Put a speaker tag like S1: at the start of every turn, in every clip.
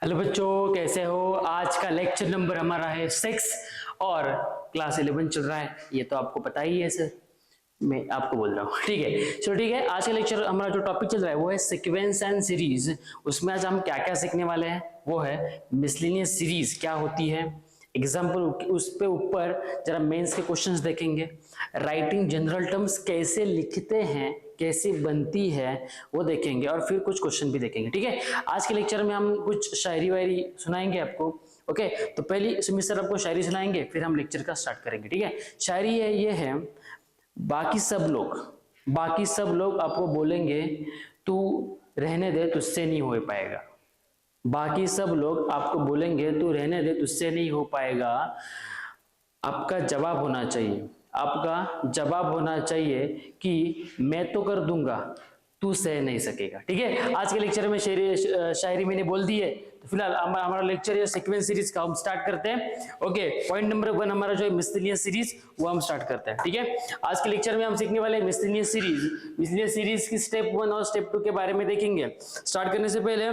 S1: Hello बच्चों, कैसे हो। आज का लेक्चर नंबर हमारा है 6 और क्लास 11 चल रहा है। ये तो आपको पता ही है सर, मैं आपको बोल रहा हूँ। ठीक है, चलो ठीक है। आज का लेक्चर हमारा जो टॉपिक चल रहा है वो है सीक्वेंस एंड सीरीज। उसमें आज हम क्या क्या सीखने वाले हैं वो है मिसलेनियस सीरीज क्या होती है, एग्जाम्पल उस पे ऊपर जरा मेंस के क्वेश्चंस देखेंगे, राइटिंग जनरल टर्म्स कैसे लिखते हैं, कैसे बनती है वो देखेंगे, और फिर कुछ क्वेश्चन भी देखेंगे। ठीक है, आज के लेक्चर में हम कुछ शायरी वायरी सुनाएंगे आपको। ओके, तो पहली सुमित सर आपको शायरी सुनाएंगे, फिर हम लेक्चर का स्टार्ट करेंगे। ठीक है, शायरी है ये है, बाकी सब लोग आपको बोलेंगे तू रहने दे, तुझसे नहीं हो पाएगा। बाकी सब लोग आपको बोलेंगे तू रहने दे, तुझसे नहीं हो पाएगा। आपका जवाब होना चाहिए कि मैं तो कर दूंगा, तू सह नहीं सकेगा। ठीक है, आज के लेक्चर में शायरी मैंने बोल दी है, तो फिलहाल हमारा लेक्चर है सीक्वेंस सीरीज का, हम स्टार्ट करते हैं। ओके, पॉइंट नंबर 1 हमारा जो है मिसलेनियस सीरीज, वो हम स्टार्ट करते हैं। ठीक है, आज के लेक्चर में हम सीखने वाले हैं मिसलेनियस सीरीज की स्टेप 1 और स्टेप 2 के बारे में देखेंगे। स्टार्ट करने से पहले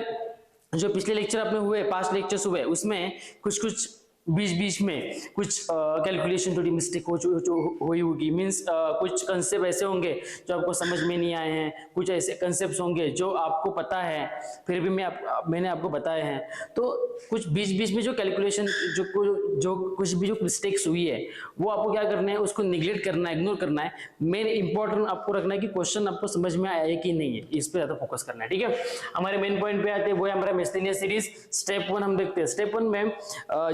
S1: जो पिछले लेक्चर अपने हुए, पास्ट लेक्चर्स हुए, उसमें कुछ बीच में कुछ कैलकुलेशन थोड़ी मिस्टेक हुई होगी। मींस कुछ कंसेप्ट ऐसे होंगे जो आपको समझ में नहीं आए हैं, कुछ ऐसे कंसेप्ट होंगे जो आपको पता है फिर भी मैंने आपको बताए हैं। तो कुछ बीच में जो कैलकुलेशन जो कुछ भी जो मिस्टेक्स हुई है वो आपको क्या करना है, उसको निगलेक्ट करना है, इग्नोर करना है। मेन इंपॉर्टेंट आपको रखना है कि क्वेश्चन आपको समझ में आया है कि नहीं है, इस पर ज्यादा फोकस करना है। ठीक है, हमारे मेन पॉइंट पे आते हैं, वो है हमारा मिसलेनियस सीरीज। स्टेप 1 हम देखते हैं। स्टेप 1 में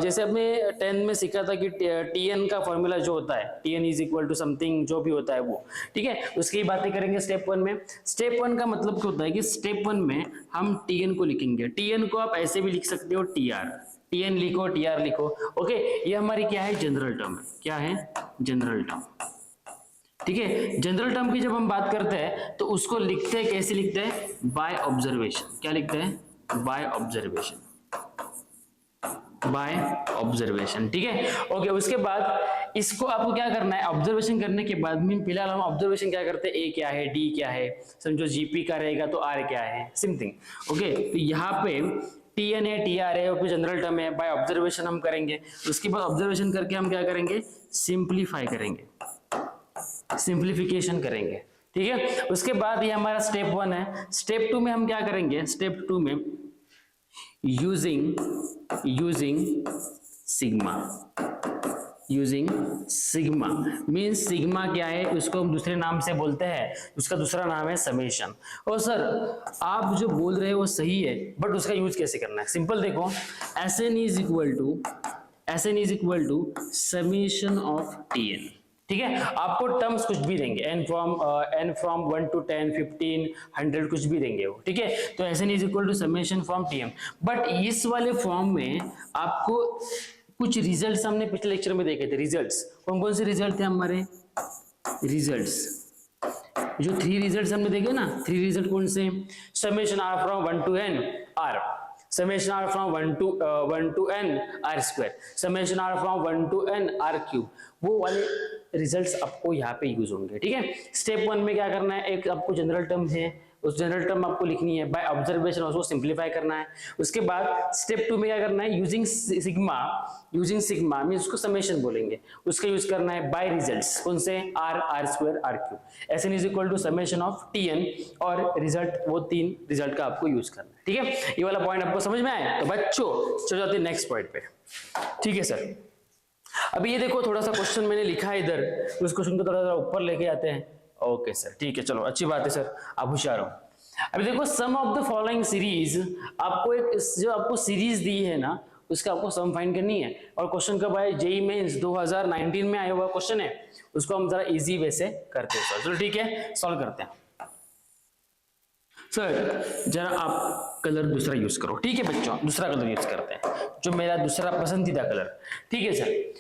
S1: जैसे हमने 10 में सीखा था कि टीएन का फॉर्मूला जो होता है, TN is equal to something जो भी होता है वो। ठीक है, उसकी बातें करेंगे स्टेप 1 में। स्टेप 1 का मतलब क्या होता है कि स्टेप 1 में हम टीएन को लिखेंगे। टीएन को आप ऐसे भी लिख सकते हो, टीआर, टीएन लिखो, टीआर लिखो। ओके, ये हमारी क्या है, जनरल टर्म है। क्या है, जनरल टर्म। ठीक है, जनरल टर्म की जब हम बात करते हैं तो उसको लिखते हैं, कैसे लिखते हैं, बाय ऑब्जर्वेशन। क्या लिखते हैं, बाय ऑब्जर्वेशन, बाय ऑब्जर्वेशन। ठीक है, ओके। उसके बाद इसको आपको क्या करना है, ऑब्जर्वेशन करने के बाद में फिलहाल हम ऑब्जर्वेशन क्या करते हैं, ए क्या है, डी क्या है, समझो जीपी का रहेगा तो आर क्या है, समथिंग। ओके, तो यहाँ पे टीएन है, टीआर है, और फिर जनरल टर्म है, बाय ऑब्जर्वेशन हम करेंगे। उसके बाद ऑब्जर्वेशन करके हम क्या करेंगे, सिंप्लीफाई करेंगे, सिंप्लीफिकेशन करेंगे। ठीक है, उसके बाद ये हमारा स्टेप 1 है। स्टेप 2 में हम क्या करेंगे, स्टेप 2 में यूजिंग सिग्मा मीन्स सिग्मा क्या है, उसको हम दूसरे नाम से बोलते हैं, उसका दूसरा नाम है समेशन। और सर आप जो बोल रहे हो वो सही है, बट उसका यूज कैसे करना है, सिंपल देखो, SN is equal to summation of TN. ठीक है, आपको टर्म्स कुछ भी देंगे, n फ्रॉम 1 to 10, 15, 100 कुछ भी देंगे वो। ठीक है, तो SN is equal to summation from TM. But इस वाले फॉर्म में आपको कुछ रिजल्ट्स हमने पिछले लेक्चर में देखे थे। रिजल्ट्स कौन से रिजल्ट थे हमारे, रिजल्ट्स जो 3 रिजल्ट्स हमने देखे ना, 3 रिजल्ट कौन से, summation r from 1 to n r, summation r from 1 to n r square, summation r from 1 to n r cube. वो वाले रिजल्ट्स आपको यहाँ पे यूज होंगे। ठीक है, स्टेप 1 में क्या करना है, एक आपको जनरल टर्म है, उस जनरल टर्म आपको लिखनी है, बाय ऑब्जर्वेशन उसको सिंप्लीफाई करना है। उसके बाद स्टेप 2 में क्या करना है, यूजिंग सिग्मा मींस उसको समेशन बोलेंगे, उसका यूज करना है बाय रिजल्ट्स, कौन से, r square r cube. SN is equal to summation of TN, और रिजल्ट वो 3 रिजल्ट का आपको यूज करना है। ठीक है, ये वाला पॉइंट आपको समझ में आया। तो बच्चों चलो जाते हैं नेक्स्ट पॉइंट पे। ठीक है सर, अभी ये देखो थोड़ा सा क्वेश्चन मैंने लिखा है इधर, उस क्वेश्चन को थोड़ा सा ऊपर लेके आते हैं। ओके सर, ठीक है, चलो अच्छी बात है सर, आप होशियार हो। अभी देखो, सम ऑफ द फॉलोइंग सीरीज, आपको एक जो आपको सीरीज दी है ना, उसका आपको सम फाइंड करनी है। और क्वेश्चन कब आया, जेईई मेंस 2019 में आया हुआ क्वेश्चन है, उसको हम जरा इजी वे से करते हैं। चलो ठीक है, सॉल्व करते हैं। सर जरा आप कलर दूसरा यूज करो। ठीक है बच्चों, दूसरा कलर यूज करते हैं, जो मेरा दूसरा पसंदीदा कलर। ठीक है सर,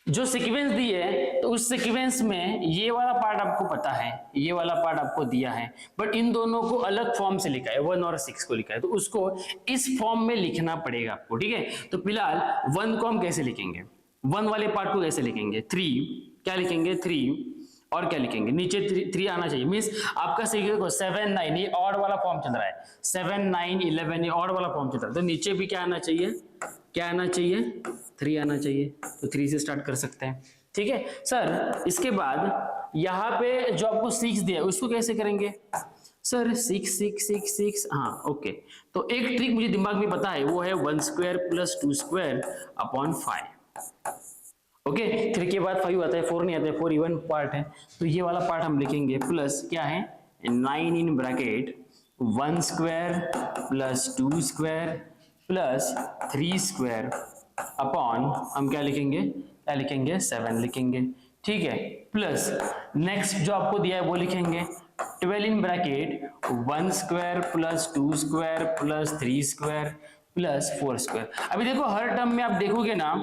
S1: जो सीक्वेंस दी है तो उस सीक्वेंस में ये वाला पार्ट आपको पता है, ये वाला पार्ट आपको दिया है, बट इन दोनों को अलग फॉर्म से लिखा है, 1 और 6 को लिखा है, तो उसको इस फॉर्म में लिखना पड़ेगा आपको। ठीक है, तो फिलहाल 1 को हम कैसे लिखेंगे, 1 वाले पार्ट को कैसे लिखेंगे, 3 क्या लिखेंगे, 3 और क्या लिखेंगे, नीचे 3 आना चाहिए, मीन्स आपका देखो 7 9 ये ऑड वाला फॉर्म चल रहा है, 7 9 11 ये ऑड वाला फॉर्म चल रहा है, तो नीचे भी क्या आना चाहिए, क्या आना चाहिए, 3 आना चाहिए, तो 3 से स्टार्ट कर सकते हैं। ठीक है सर, इसके बाद यहाँ पे जो आपको 6 दिया उसको कैसे करेंगे सर, 6 6 6 6, हाँ ओके, तो एक ट्रिक मुझे दिमाग में पता है, वो है 1 square plus 2 square upon 5। Okay, 3 के बाद 5 आता है, 4 नहीं आता है, 4 इवन पार्ट है, तो ये वाला पार्ट हम लिखेंगे, प्लस क्या है 9 in bracket 1 square plus 2 square plus 3 square upon हम क्या लिखेंगे, क्या लिखेंगे 7 लिखेंगे। ठीक है, प्लस नेक्स्ट जो आपको दिया है वो लिखेंगे 12 in bracket 1 square plus 2 square plus 3 square plus 4 square. अभी देखो हर टर्म में आप देखोगे ना,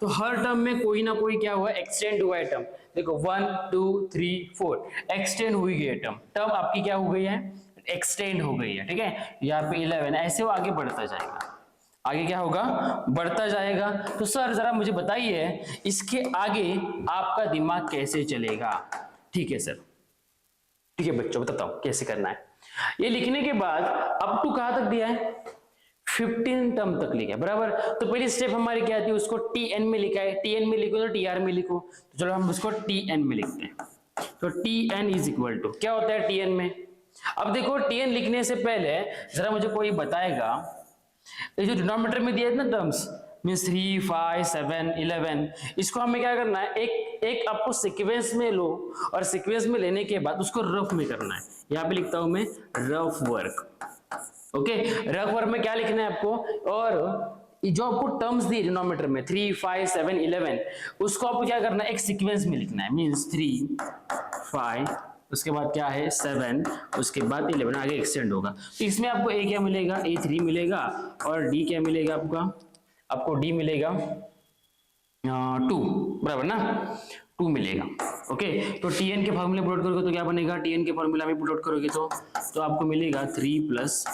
S1: तो हर टर्म में कोई ना कोई क्या हुआ है, एक्सटेंड हुआ है टर्म, देखो 1 2 3 4 एक्सटेंड हुई गई है टर्म आपकी क्या हो गई है, एक्सटेंड हो गई है। ठीक है, यहाँ पे 11, ऐसे वो आगे बढ़ता जाएगा, आगे क्या होगा, बढ़ता जाएगा। तो सर जरा मुझे बताइए इसके आगे आपका दिमाग कैसे चलेगा। ठीक है सर, ठीक है बच्चों बताता हूं कैसे करना है। ये लिखने के बाद अप टू कहां तक दिया है, 15 टर्म तक लिखा है, बराबर। तो पहली स्टेप हमारी क्या थी, उसको टीएन में लिखा है, टीएन में लिखो तो टीआर में लिखो, तो चलो हम उसको टीएन में लिखते हैं। तो टीएन इज इक्वल टू क्या होता है टीएन में। अब देखो टीएन लिखने से पहले जरा मुझे कोई बताएगा, ये जो डिनोमिनेटर में दिया है ना टर्म्स, मीन्स 3 5 7 11, इसको हमें क्या करना है, एक आपको सीक्वेंस में लो, और सीक्वेंस में लेने के बाद उसको रफ में करना है। यहाँ पे लिखता हूं मैं rough work. Okay, rough work में क्या लिखना है आपको, और जो आपको टर्म्स दी डिनोमिनेटर में 3 5 7 11, उसको आपको क्या करना है, एक सीक्वेंस में लिखना है, मीन्स 3 5 उसके बाद क्या है 7 उसके बाद 11 आगे एक्सटेंड होगा। तो इसमें आपको ए क्या मिलेगा, A3 मिलेगा, और डी क्या मिलेगा आपको डी मिलेगा 2, बराबर ना, 2 मिलेगा। ओके, तो टीएन के फॉर्मूले पुट करोगे तो क्या बनेगा, टीएन के फॉर्मूला में पुट करोगे तो आपको मिलेगा 3 प्लस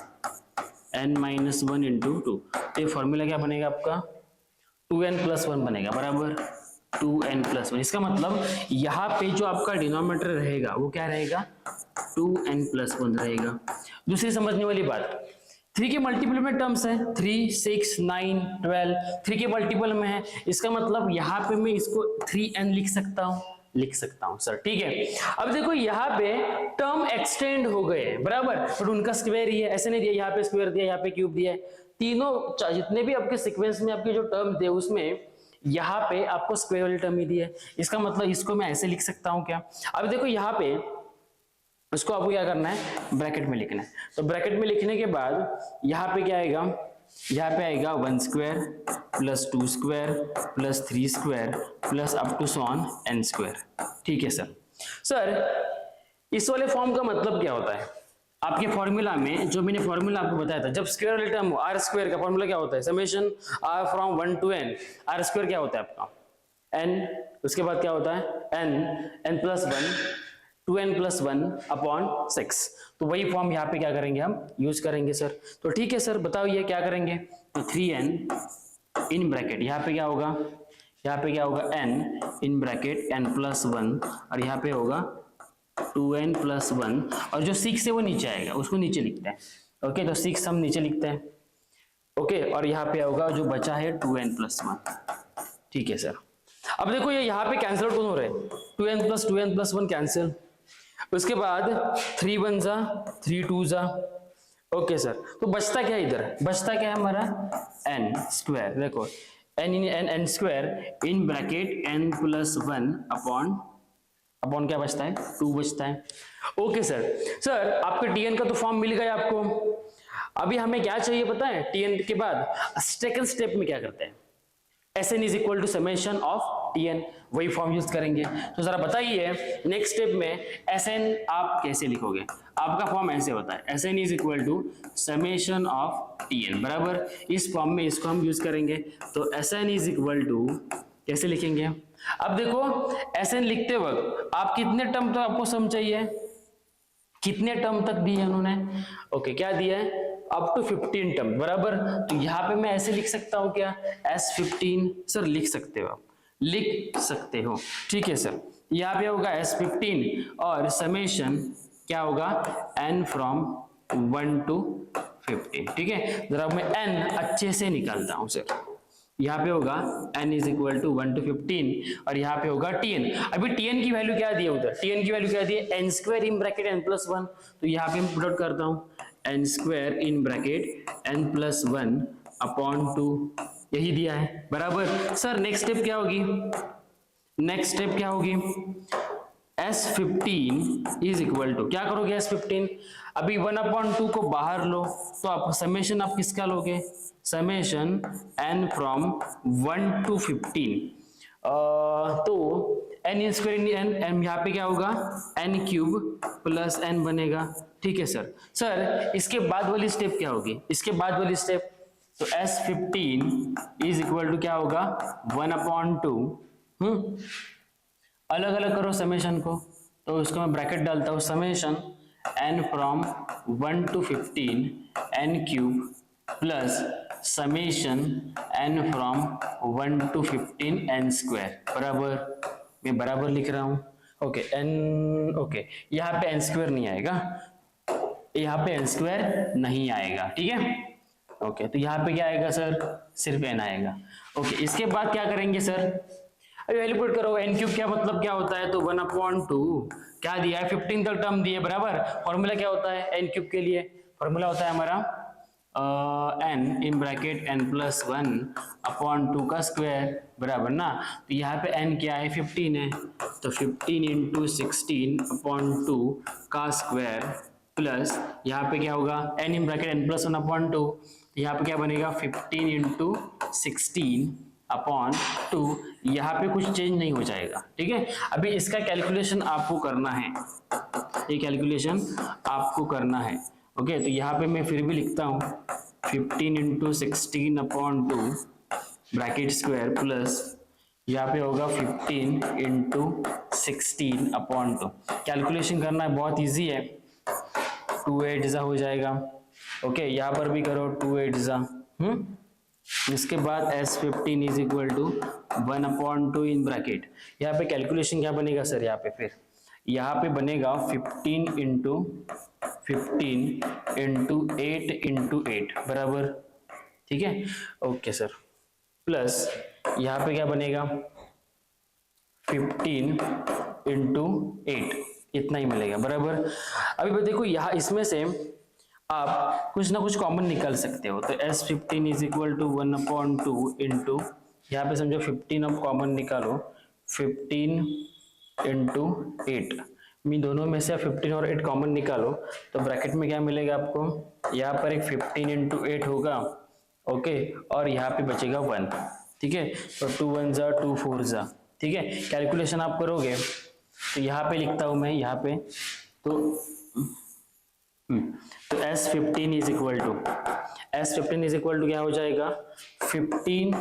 S1: n माइनस 1 इंटू 2, तो ये फॉर्मूला क्या बनेगा आपका 2n प्लस 1 बनेगा, बराबर 2n प्लस 1। इसका मतलब यहाँ पे जो आपका डिनोमिनेटर रहेगा वो क्या रहेगा, 2n प्लस 1 रहेगा। दूसरी समझने वाली बात, 3 के मल्टीपल में टर्म्स है, 3 6 9 12 3 के मल्टीपल में है, इसका मतलब यहाँ पे मैं इसको 3n लिख सकता हूँ सर। ठीक है, अब देखो यहाँ पे टर्म एक्सटेंड हो गए हैं, बराबर, बट उनका स्क्वायर ही है, ऐसे नहीं दिया, यहाँ पे स्क्वायर दिया, यहाँ पे क्यूब दिया है, तीनों जितने भी आपके सीक्वेंस में आपके जो टर्म थे उसमें यहाँ पे आपको स्क्वायर वाली टर्म ही दी है, इसका मतलब इसको मैं ऐसे लिख सकता हूँ क्या। अब देखो यहाँ पे इसको आपको क्या करना है, ब्रैकेट में लिखना है, तो ब्रैकेट में लिखने के बाद यहाँ पे क्या आएगा, यहाँ पे आएगा 1 square plus 2 square plus 3 square plus up to so on n square. ठीक है सर, इस वाले फॉर्म का मतलब क्या होता है, आपके फॉर्मूला में जो मैंने फॉर्मूला आपको बताया था, जब स्क्वायर वाले टर्म हो, आर स्क्वायर का फॉर्मूला क्या होता है, summation r from 1 to n, R square क्या होता है आपका n, उसके बाद क्या होता है n plus 1 2n plus 1 upon 6, तो वही फॉर्म यहाँ पे क्या करेंगे, हम यूज करेंगे सर। तो ठीक है सर, बताओ ये क्या करेंगे, तो 3n इन ब्रैकेट, यहाँ पे क्या होगा, यहाँ पे क्या होगा n in bracket n plus 1, और यहाँ पे होगा 2n प्लस 1, और जो 6 है वो नीचे आएगा, उसको नीचे लिखते हैं। ओके, तो 6 हम नीचे लिखते हैं। ओके, और यहाँ पे होगा जो बचा है 2n प्लस 1। ठीक है सर, अब देखो ये यहाँ पे कैंसिल आउट हो रहे हैं, 2n प्लस 1 कैंसिल, उसके बाद 3 1 जा 3 2 जा। ओके सर, तो बचता क्या इधर, बचता क्या है हमारा n स्क्वायर, देखो n square in bracket n plus 1 upon क्या बचता है, 2 बचता है। ओके सर आपके tn का तो फॉर्म मिल गया आपको, अभी हमें क्या चाहिए पता है, tn के बाद सेकंड स्टेप में क्या करते हैं, Sn is equal to summation of Tn, वही फॉर्म यूज करेंगे। तो जरा बताइए नेक्स्ट स्टेप में Sn आप कैसे लिखोगे, आपका फॉर्म ऐसे होता है, Sn is equal to summation of Tn, बराबर, इस फॉर्म में इसको हम यूज करेंगे। तो Sn इज इक्वल टू कैसे लिखेंगे, अब देखो Sn लिखते वक्त आप कितने टर्म तक आपको सम चाहिए, कितने टर्म तक दिए उन्होंने, ओके क्या दिया है, अप टू 15 टर्म, बराबर। तो यहाँ पे मैं ऐसे लिख सकता हूँ क्या, S15, सर लिख सकते हो, आप लिख सकते हो। ठीक है सर, यहाँ पे होगा S15 और समेशन क्या होगा n फ्रॉम 1 to 15। ठीक है, जरा मैं n अच्छे से निकालता हूं सर। यहाँ पे होगा n is equal to 1 to 15 और यहाँ पे होगा tn। अभी tn की वैल्यू क्या दी है उधर, tn की वैल्यू क्या दी है, n square in bracket n plus 1। तो यहाँ पे मैं पुट आउट करता हूँ n square in bracket n plus 1 upon 2, यही दिया है बराबर। सर नेक्स्ट स्टेप क्या होगी, नेक्स्ट स्टेप क्या होगी, S15 इज इक्वल टू क्या करोगे, S15 अभी 1/2 को बाहर लो तो आप समेशन आप किसका लोगे, समेशन n फ्रॉम 1 to 15। तो n स्क्वायर n यहाँ पे क्या होगा n क्यूब प्लस n बनेगा। ठीक है सर। सर इसके बाद वाली स्टेप क्या होगी, इसके बाद वाली स्टेप, तो S15 इज इक्वल टू क्या होगा 1/2। अलग अलग करो समेशन को, तो उसको मैं ब्रैकेट डालता हूँ, summation n from 1 to 15 n cube plus summation n from 1 to 15 n square बराबर, मैं बराबर लिख रहा हूँ। ओके n, ओके यहाँ पे n स्क्वायर नहीं आएगा, यहाँ पे n स्क्वायर नहीं आएगा। ठीक है, ओके तो यहाँ पे क्या आएगा सर, सिर्फ n आएगा। ओके इसके बाद क्या करेंगे सर, अभी वैल्यू पुट करो, n क्यूब क्या मतलब क्या होता है, तो 1/2 क्या दिया है 15 तक टर्म दिए बराबर। फॉर्मूला क्या होता है n क्यूब के लिए, फॉर्मूला होता है हमारा n in bracket n plus 1/2 का स्क्वायर बराबर ना। तो यहाँ पे n क्या है 15 है, तो 15 इंटू 16/2 का स्क्वायर प्लस यहाँ पे क्या होगा n in bracket n plus 1/2, यहाँ पे क्या बनेगा 15 इंटू 16/2, यहाँ पे कुछ चेंज नहीं हो जाएगा। ठीक है, अभी इसका कैलकुलेशन आपको करना है, ये कैलकुलेशन आपको करना है। ओके तो यहाँ पे मैं फिर भी लिखता हूँ 15 इंटू 16/2 ब्रैकेट स्क्वायर प्लस यहाँ पे होगा 15 इंटू 16/2। कैलकुलेशन करना है बहुत इजी है, 2 8 जा हो जाएगा। ओके यहाँ पर भी करो 2 8 जा। इसके बाद S15 is equal to 1/2 in bracket, यहाँ पे कैलकुलेशन क्या बनेगा सर, यहाँ पे फिर यहाँ पे बनेगा 15 इंटू 8 इंटू 8 बराबर। ठीक है, ओके सर, प्लस यहाँ पे क्या बनेगा 15 इंटू 8, इतना ही मिलेगा बराबर। अभी देखो यहाँ इसमें से आप कुछ ना कुछ कॉमन निकाल सकते हो, तो S15 is equal to 1/2 into, यहाँ पे समझो 15 अब कॉमन निकालो, 15 इंटू 8, मैं दोनों में से 15 और 8 कॉमन निकालो तो ब्रैकेट में क्या मिलेगा आपको, यहाँ पर एक 15 इंटू 8 होगा। ओके और यहाँ पे बचेगा 1। ठीक है, तो 2 1 जा 2 4 जा। ठीक है, कैलकुलेशन आप करोगे तो यहाँ पे लिखता हूं मैं, यहाँ पे तो S15 इज इक्वल टू क्या हो जाएगा 15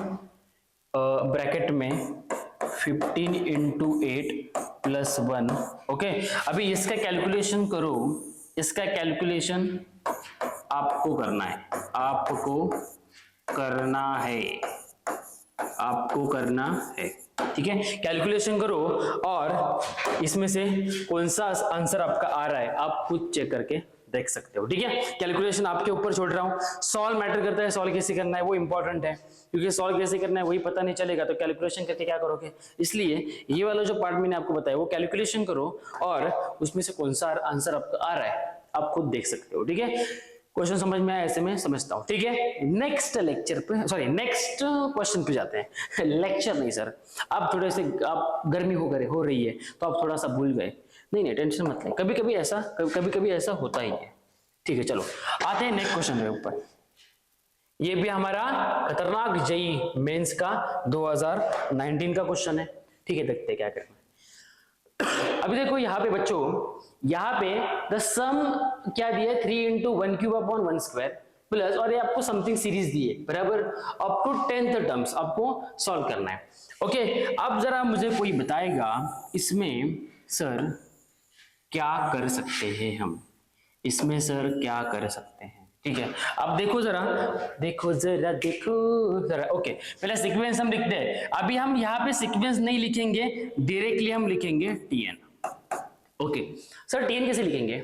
S1: ब्रैकेट में 15 इंटू 8 प्लस 1। ओके अभी इसका कैलकुलेशन करो, इसका कैलकुलेशन आपको करना है, आपको करना है। ठीक है, कैलकुलेशन करो और इसमें से कौन सा आंसर आपका आ रहा है आप खुद चेक करके देख सकते हो। ठीक है, कैलकुलेशन आपके ऊपर छोड़ रहा हूं। सॉल्व मैटर करता है, सॉल्व कैसे करना है वो इंपॉर्टेंट है, क्योंकि सॉल्व कैसे करना है वही पता नहीं चलेगा तो कैलकुलेशन करके क्या करोगे। इसलिए ये वाला जो पार्ट मैंने आपको बताया वो कैलकुलेशन करो और उसमें से कौन सा आंसर आपका आ रहा है आप खुद देख सकते हो। ठीक है, क्वेश्चन समझ में आया ऐसे मैं समझता हूँ। ठीक है, नेक्स्ट लेक्चर पे, सॉरी नेक्स्ट क्वेश्चन पे जाते हैं। लेक्चर नहीं सर, आप थोड़े से आप गर्मी हो रही है तो आप थोड़ा सा भूल गए, नहीं टेंशन मत लें, कभी कभी ऐसा होता ही है। ठीक है, चलो आते हैं नेक्स्ट क्वेश्चन के ऊपर। ये भी हमारा खतरनाक जेईई मेंस का 2019 का क्वेश्चन है। ठीक है, देखते हैं क्या करना है। अभी देखो यहाँ पे बच्चों, यहाँ पे द सम क्या दिया है 3 into 1 cube upon 1 square plus, और ये आपको समथिंग सीरीज दी है बराबर, अप टू 10th टर्म्स आपको सॉल्व करना है। ओके अब जरा मुझे कोई बताएगा इसमें सर क्या कर सकते हैं हम, इसमें सर क्या कर सकते हैं। ठीक है, अब देखो जरा, देखो जरा, देखो जरा। ओके, पहले सीक्वेंस हम लिखते हैं। अभी हम यहाँ पे सीक्वेंस नहीं लिखेंगे, डायरेक्टली हम लिखेंगे टीएन। ओके सर, टीएन कैसे लिखेंगे?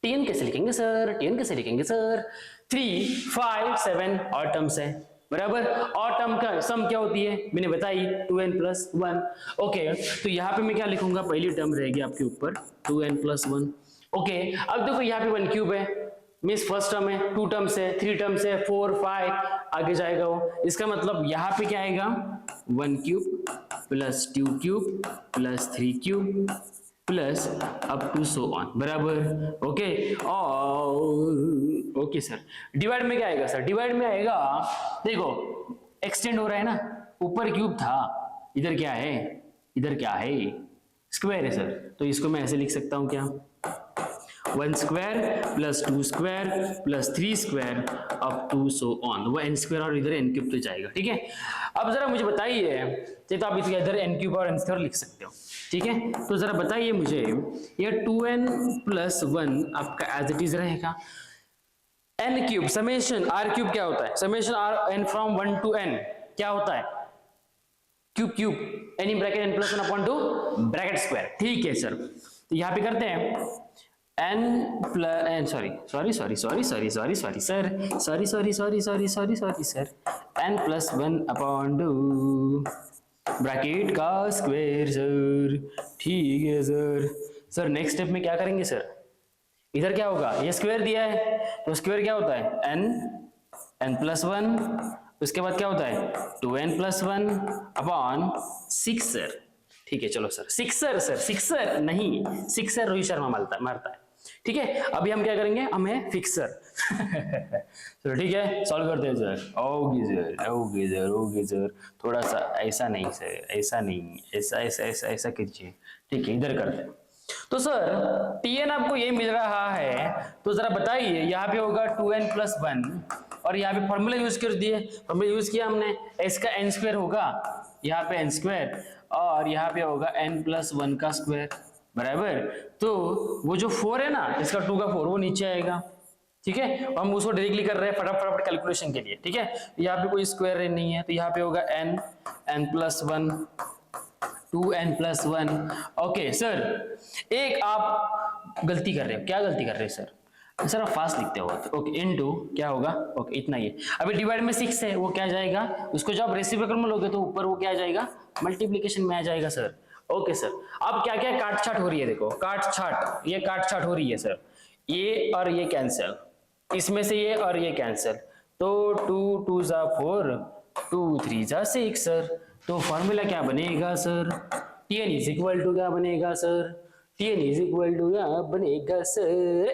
S1: टीएन कैसे लिखेंगे सर? टीएन कैसे लिखेंगे सर? 3, 5, 7 और टर्म्स है, बराबर। और टर्म का सम क्या होती है मैंने बताई, 2n+1। ओके, तो यहाँ पे मैं क्या लिखूंगा, पहली टर्म रहेगी आपके ऊपर 2n+1। ओके, अब देखो यहाँ पे 1 क्यूब है, मीन्स फर्स्ट टर्म है, 2 टर्म्स है, 3 टर्म्स है, 4, 5 आगे जाएगा वो। इसका मतलब यहाँ पे क्या आएगा, 1 cube plus 2 cube plus 3 cube plus up to so on, बराबर। ओके, और ओके सर, डिवाइड में क्या आएगा सर? डिवाइड में आएगा, देखो एक्सटेंड हो रहा है ना, ऊपर क्यूब था, इधर क्या है, इधर क्या है, स्क्वायर है सर। तो इसको मैं ऐसे लिख सकता हूं क्या, 1 square plus 2 square plus 3 square up to so on. वो n स्क्वायर और इधर n क्यूब तो जाएगा, ठीक है। अब जरा मुझे बताइए, तो आप इधर n क्यूब और n स्क्वायर लिख सकते हो, ठीक है। तो जरा बताइए मुझे, ये 2n+1 आपका एज इट इज रहेगा, n cube summation r cube क्या होता है, summation r n from 1 to n क्या होता है, cube cube n in bracket n+1/2 bracket square, ठीक है सर। तो यहाँ पे करते हैं n sorry sir, n+1/2 bracket का स्क्वायर सर, ठीक है सर। सर नेक्स्ट स्टेप में क्या करेंगे सर, इधर क्या होगा, ये स्क्वायर दिया है तो स्क्वायर क्या होता है, n+1, उसके बाद क्या होता है 2n+1/6 सर, ठीक है। चलो सर, सिक्सर नहीं, सिक्सर रोहित शर्मा मारता है, ठीक है। अभी हम क्या करेंगे, हम है फिक्सर। चलो ठीक है, सॉल्व करते हैं सर। ओके सर, थोड़ा सा ऐसा नहीं सर, ऐसा नहीं, ऐसा कीजिए, ठीक है, इधर करते हैं। तो सर टीएन आपको ये मिल रहा है, तो जरा बताइए, यहाँ पे होगा 2n+1 और यहाँ पे फॉर्मूला यूज कर दिए, फॉर्मूला यूज किया हमने, s का n स्क्वायर होगा, यहाँ पे n स्क्वायर और यहाँ पे होगा n+1 का स्क्वायर, बराबर। तो वो जो 4 है ना, इसका 2 का 4 वो नीचे आएगा, ठीक है। हम उसको डायरेक्टली कर रहे हैं फटाफट कैलकुलेशन के लिए, ठीक है। यहाँ पे कोई स्क्वायर नहीं है, तो यहाँ पे होगा n+1 2n+1। ओके सर, एक आप गलती कर रहे हो, क्या गलती कर रहे हो सर? सर आप फास्ट लिखते हो, ओके, इनटू क्या होगा, ओके इतना ही। अभी डिवाइड में 6 है, वो क्या जाएगा, उसको जब रेसिप्रोकल में लोगे तो ऊपर वो क्या जाएगा, मल्टीप्लिकेशन में आ जाएगा सर। ओके सर, अब क्या क्या काट छाट हो रही है, देखो काट छाट, ये काट छाट हो रही है सर, ये और ये कैंसिल, इसमें से ये और ये कैंसिल, तो 2 2 ज़ा 4, 2 3 ज़ा 6 सर। तो फॉर्मूला क्या बनेगा sir, Tn is equal to क्या बनेगा sir, Tn is equal to क्या बनेगा सर,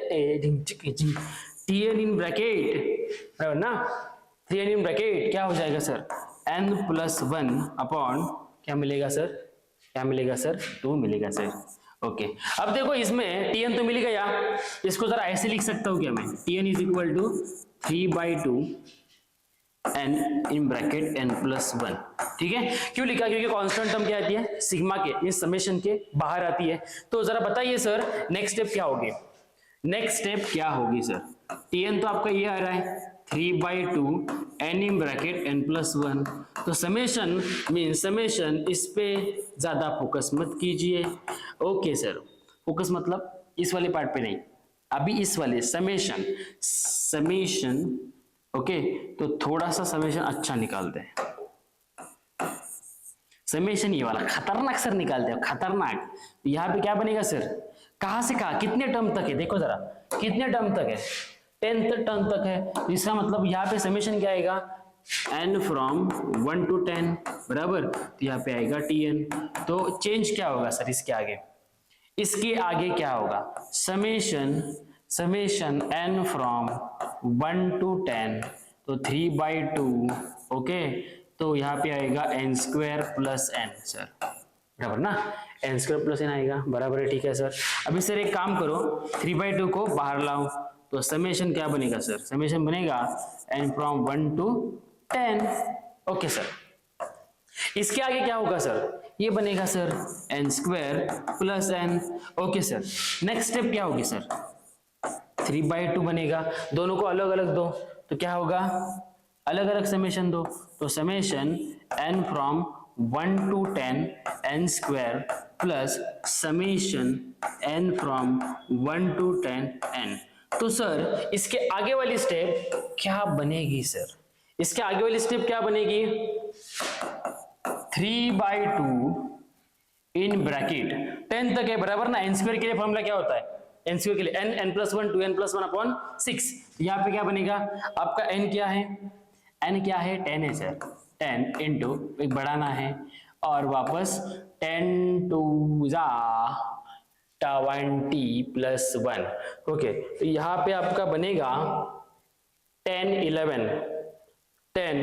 S1: Tn इन ब्रैकेट, बराबर ना, Tn इन ब्रैकेट क्या हो जाएगा सर, n+1 क्या मिलेगा सर, क्या मिलेगा सर, 2 मिलेगा सर। ओके, अब देखो इसमें Tn तो मिल गया, इसको जरा ऐसे लिख सकता हूँ क्या मैं, Tn is equal to 3/2 n in bracket n+1, ठीक है। क्यों लिखा, क्योंकि कांस्टेंट टर्म क्या आती है, सिग्मा के, इस समेशन के बाहर आती है। तो जरा बताइए सर, नेक्स्ट स्टेप क्या होगी, नेक्स्ट स्टेप क्या होगी सर, Tn तो आपका ये आ रहा है 3/2 n इन ब्रैकेट n+1, तो समेशन मीन समेशन, इस पे ज्यादा फोकस मत कीजिए। ओके सर, फोकस मतलब इस वाले पार्ट पे नहीं, अभी इस वाले समेशन, ओके, तो थोड़ा सा समेशन अच्छा निकालते हैं, समेशन ये वाला खतरनाक सर निकालते हैं, खतरनाक। यहाँ पे क्या बनेगा सर, कहां से कहा, कितने टर्म तक है, देखो जरा कितने टर्म तक है, 10th टर्म तक है। इसका मतलब यहाँ पे समेशन क्या आएगा, n फ्रॉम 1 to 10, बराबर। तो यहाँ पे आएगा Tn, तो चेंज क्या होगा सर इसके आगे, इसके आगे क्या होगा, समेशन n फ्रॉम 1 to 10, तो 3/2, ओके। तो यहाँ पे आएगा n² + n सर, बराबर ना, n² + n आएगा, बराबर है, ठीक है सर। अभी सर एक काम करो, 3/2 को बाहर लाओ, तो समेशन क्या बनेगा सर, समेशन बनेगा n from 1 to 10, okay sir. इसके आगे क्या होगा सर, ये बनेगा sir n² + n, okay sir. Next step क्या होगी सर, 3/2 बनेगा, दोनों को अलग अलग दो तो क्या होगा, अलग अलग समेशन दो, तो summation n from 1 to 10 n square plus summation n from 1 to 10 n। तो सर इसके आगे वाली स्टेप क्या बनेगी सर, इसके आगे वाली स्टेप क्या बनेगी, 3/2 इन ब्रैकेट 10 तक है बराबर ना, n स्क्वायर के लिए फॉर्मूला क्या होता है, n स्क्वायर के लिए n n+1 2n+1 अपॉन 6। यहाँ पे क्या बनेगा आपका n क्या है, n क्या है 10 है सर, 10 इंटू एक बढ़ाना है और वापस 10 टू जा 20+1। ओके, तो यहाँ पे आपका बनेगा 10 11 10,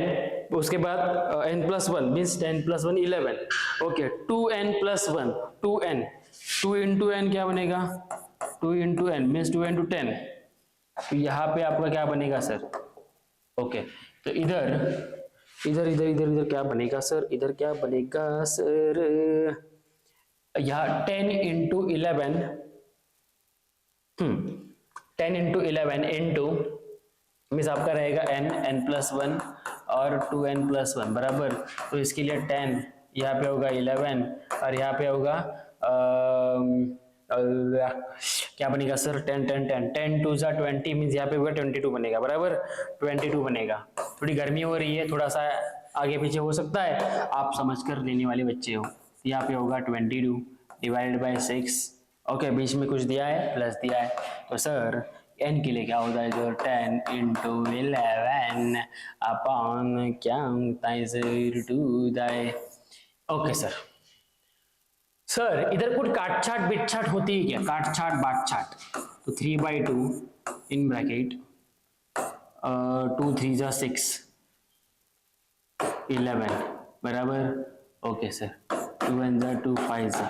S1: उसके बाद n+1 means 10+1 11। Okay, 2n+1 2n, 2 into n क्या बनेगा, 2 इंटू n मीन्स 2 इंटू 10। तो यहाँ पे आपका क्या बनेगा सर, ओके तो इधर इधर इधर इधर इधर क्या बनेगा सर, इधर क्या बनेगा सर, यहाँ 10 इंटू 11 10 इंटू 11 इंटू मीन्स आपका रहेगा n n+1 और 2n+1 बराबर, तो इसके लिए 10 यहाँ पे होगा 11 और यहाँ पे होगा क्या बनेगा सर 10 10 10 10 2 जा 20 मीन्स यहाँ पे होगा 22 बनेगा बराबर, 22 बनेगा। थोड़ी गर्मी हो रही है, थोड़ा सा आगे पीछे हो सकता है, आप समझ कर लेने वाले बच्चे हो। यहाँ पे होगा 22 डिवाइडेड बाय 6। ओके, बीच में कुछ दिया है प्लस दिया है, तो सर n के लिए क्या होता है जो 10 इंटू 11 अपॉन क्या होता है सर 2 दाए। ओके सर, सर इधर कुछ काट छाट बिट छाट होती है क्या, काट छाट बाट छाट, तो 3/2 इन ब्रैकेट 2 3 जा 6 11 बराबर। ओके सर, 2 1 जा 2 5 जा,